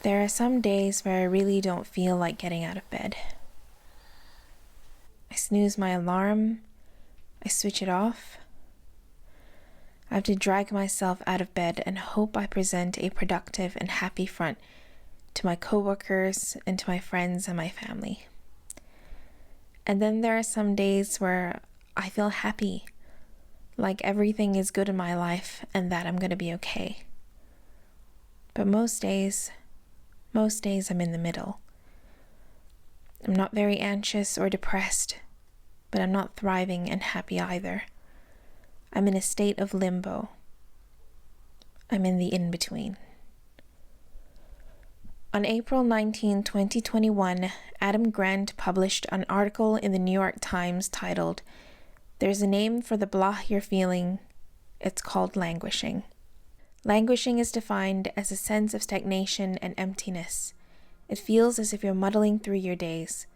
There are some days where I really don't feel like getting out of bed. I snooze my alarm, I switch it off. I have to drag myself out of bed and hope I present a productive and happy front to my coworkers and to my friends and my family. And then there are some days where I feel happy, like everything is good in my life and that I'm going to be okay. But most days I'm in the middle. I'm not very anxious or depressed, but I'm not thriving and happy either. I'm in a state of limbo. I'm in the in-between. On April 19, 2021, Adam Grant published an article in the New York Times titled, "There's a name for the blah you're feeling. It's called languishing." Languishing is defined as a sense of stagnation and emptiness. It feels as if you're muddling through your days,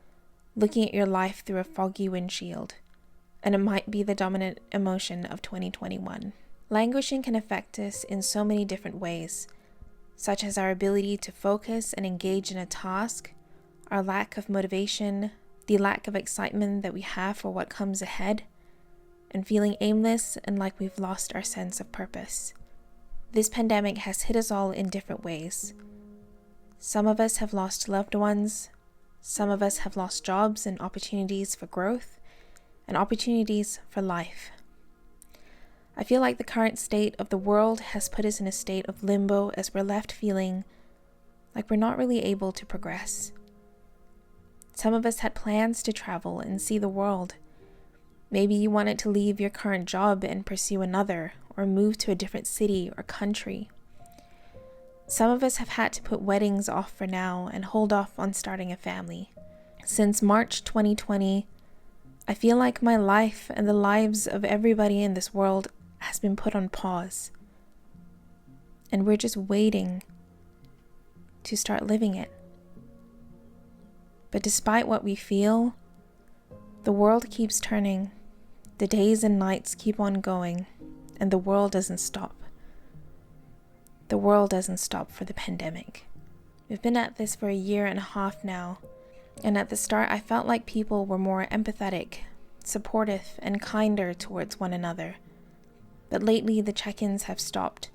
looking at your life through a foggy windshield, and it might be the dominant emotion of 2021. Languishing can affect us in so many different ways, such as our ability to focus and engage in a task, our lack of motivation, the lack of excitement that we have for what comes ahead, and feeling aimless and like we've lost our sense of purpose. This pandemic has hit us all in different ways. Some of us have lost loved ones. Some of us have lost jobs and opportunities for growth and opportunities for life. I feel like the current state of the world has put us in a state of limbo as we're left feeling like we're not really able to progress. Some of us had plans to travel and see the world. Maybe you wanted to leave your current job and pursue another, or move to a different city or country. Some of us have had to put weddings off for now and hold off on starting a family. Since March 2020, I feel like my life and the lives of everybody in this world has been put on pause. And we're just waiting to start living it. But despite what we feel, the world keeps turning. The days and nights keep on going, and the world doesn't stop. The world doesn't stop for the pandemic. We've been at this for a year and a half now, and at the start I felt like people were more empathetic, supportive, and kinder towards one another. But lately the check-ins have stopped,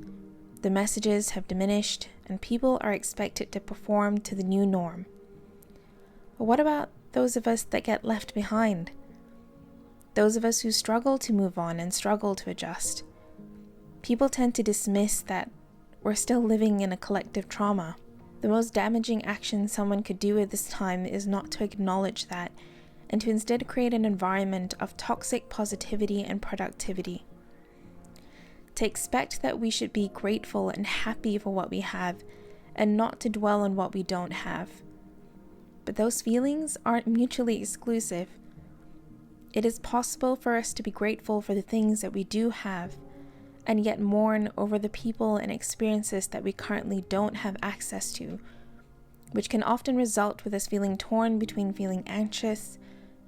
the messages have diminished, and people are expected to perform to the new norm. But what about those of us that get left behind? Those of us who struggle to move on and struggle to adjust. People tend to dismiss that we're still living in a collective trauma. The most damaging action someone could do at this time is not to acknowledge that, and to instead create an environment of toxic positivity and productivity. To expect that we should be grateful and happy for what we have, and not to dwell on what we don't have. But those feelings aren't mutually exclusive. It is possible for us to be grateful for the things that we do have, and yet mourn over the people and experiences that we currently don't have access to, which can often result with us feeling torn between feeling anxious,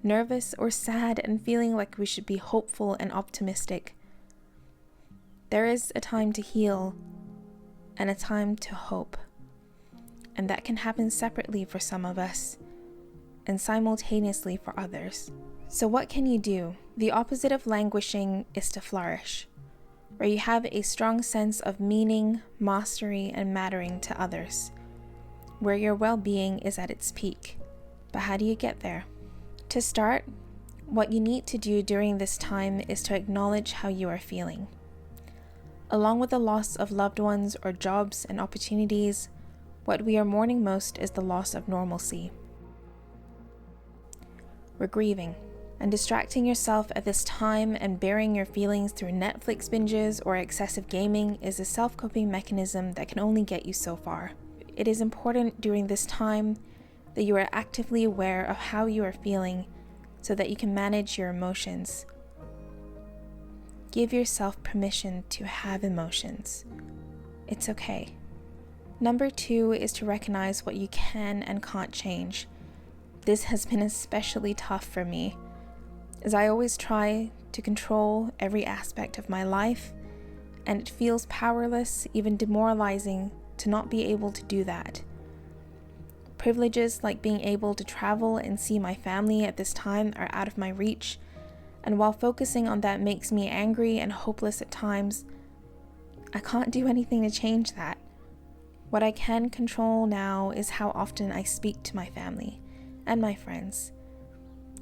nervous, or sad, and feeling like we should be hopeful and optimistic. There is a time to heal and a time to hope, and that can happen separately for some of us and simultaneously for others. So what can you do? The opposite of languishing is to flourish, where you have a strong sense of meaning, mastery, and mattering to others, where your well-being is at its peak. But how do you get there? To start, what you need to do during this time is to acknowledge how you are feeling. Along with the loss of loved ones or jobs and opportunities, what we are mourning most is the loss of normalcy. We're grieving. And distracting yourself at this time and burying your feelings through Netflix binges or excessive gaming is a self-coping mechanism that can only get you so far. It is important during this time that you are actively aware of how you are feeling so that you can manage your emotions. Give yourself permission to have emotions. It's okay. Number 2 is to recognize what you can and can't change. This has been especially tough for me, as I always try to control every aspect of my life, and it feels powerless, even demoralizing, to not be able to do that. Privileges like being able to travel and see my family at this time are out of my reach, and while focusing on that makes me angry and hopeless at times, I can't do anything to change that. What I can control now is how often I speak to my family and my friends,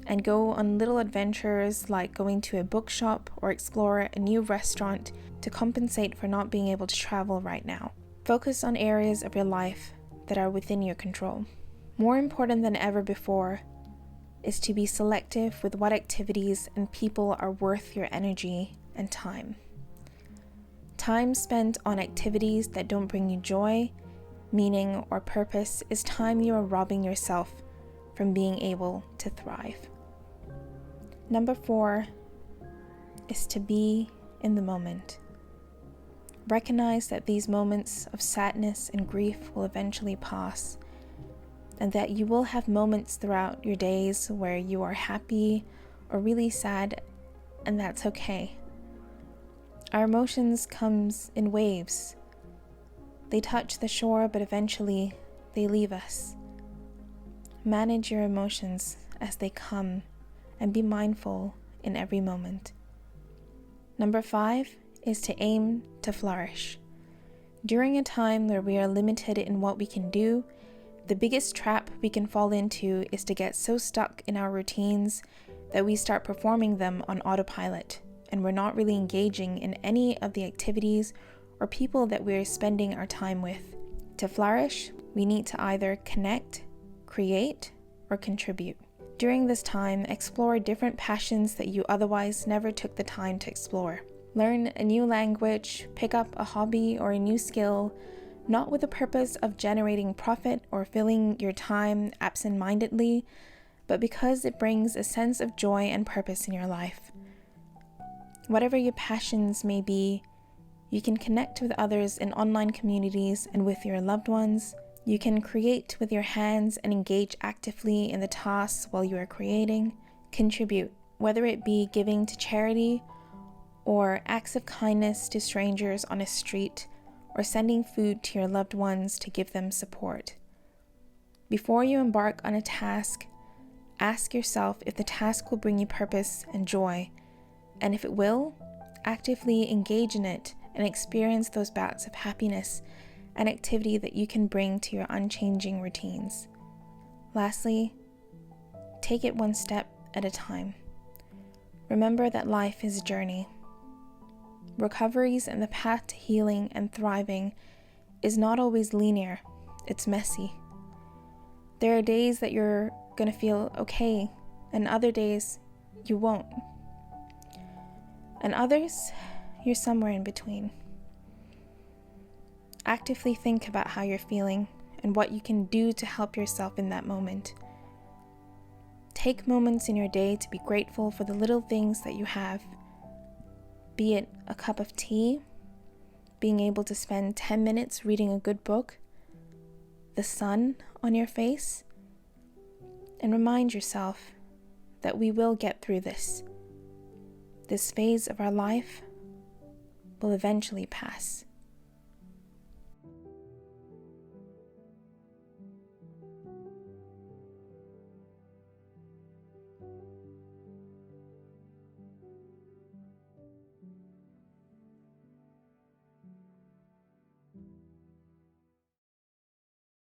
and go on little adventures like going to a bookshop or explore a new restaurant to compensate for not being able to travel right now. Focus on areas of your life that are within your control. More important than ever before is to be selective with what activities and people are worth your energy and time. Time spent on activities that don't bring you joy, meaning, or purpose is time you are robbing yourself from being able to thrive. Number 4 is to be in the moment. Recognize that these moments of sadness and grief will eventually pass, and that you will have moments throughout your days where you are happy or really sad, and that's okay. Our emotions comes in waves. They touch the shore, but eventually they leave us. Manage your emotions as they come and be mindful in every moment. Number 5 is to aim to flourish. During a time where we are limited in what we can do, the biggest trap we can fall into is to get so stuck in our routines that we start performing them on autopilot, and we're not really engaging in any of the activities or people that we're spending our time with. To flourish, we need to either connect, create, or contribute. During this time, explore different passions that you otherwise never took the time to explore. Learn a new language, pick up a hobby or a new skill, not with the purpose of generating profit or filling your time absent-mindedly, but because it brings a sense of joy and purpose in your life. Whatever your passions may be, you can connect with others in online communities and with your loved ones. You can create with your hands and engage actively in the tasks while you are creating. Contribute, whether it be giving to charity or acts of kindness to strangers on a street, or sending food to your loved ones to give them support. Before you embark on a task, ask yourself if the task will bring you purpose and joy, and if it will, actively engage in it and experience those bouts of happiness and activity that you can bring to your unchanging routines. Lastly, take it one step at a time. Remember that life is a journey. Recoveries and the path to healing and thriving is not always linear, it's messy. There are days that you're going to feel okay, and other days you won't. And others, you're somewhere in between. Actively think about how you're feeling and what you can do to help yourself in that moment. Take moments in your day to be grateful for the little things that you have. Be it a cup of tea, being able to spend 10 minutes reading a good book, the sun on your face, and remind yourself that we will get through this. This phase of our life will eventually pass.